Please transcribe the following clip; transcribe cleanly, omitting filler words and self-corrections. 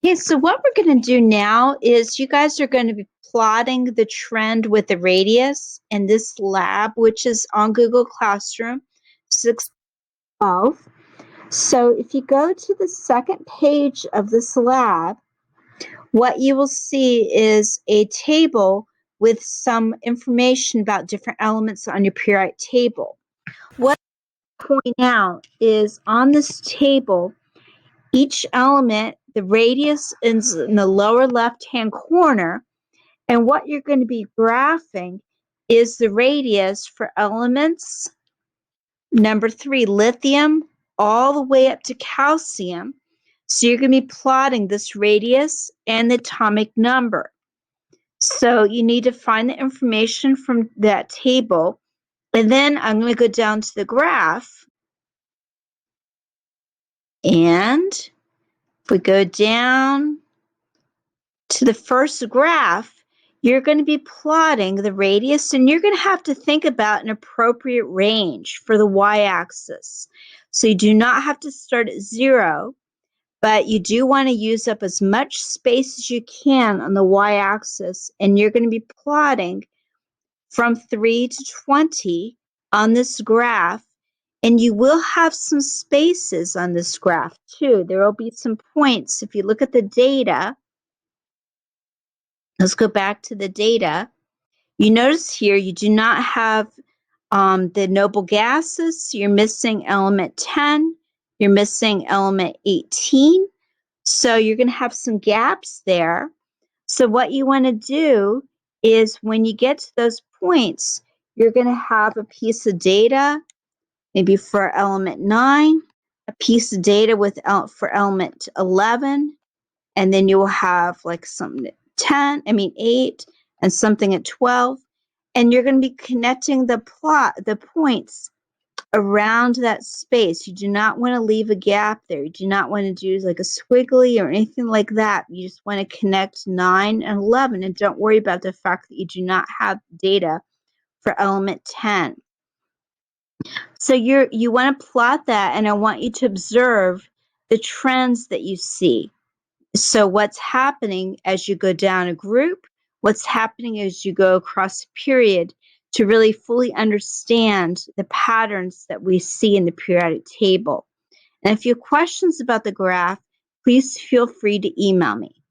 Okay, so what we're going to do now is you guys are going to be plotting the trend with the radius in this lab, which is on Google Classroom 612. So if you go to the second page of this lab, what you will see is a table with some information about different elements on your periodic table. What I point out is on this table, each element, the radius is in the lower left-hand corner, and what you're going to be graphing is the radius for elements number 3, lithium, all the way up to calcium. So you're going to be plotting this radius and the atomic number. So you need to find the information from that table, and then I'm going to go down to the graph, and if we go down to the first graph, you're going to be plotting the radius, and you're going to have to think about an appropriate range for the y-axis. So you do not have to start at 0, but you do want to use up as much space as you can on the y-axis, and you're going to be plotting from 3 to 20 on this graph, and you will have some spaces on this graph too. There will be some points. If you look at the data, let's go back to the data. You notice here you do not have the noble gases. So you're missing element 10. You're missing element 18. So you're going to have some gaps there. So what you want to do is when you get to those points, you're going to have a piece of data, maybe for element 9, a piece of data with for element 11, and then you will have like some 8, and something at 12, and you're going to be connecting the points around that space. You do not want to leave a gap there. You do not want to do like a squiggly or anything like that. You just want to connect 9 and 11, and don't worry about the fact that you do not have data for element 10. So you want to plot that, and I want you to observe the trends that you see. So what's happening as you go down a group, what's happening as you go across a period, to really fully understand the patterns that we see in the periodic table. And if you have questions about the graph, please feel free to email me.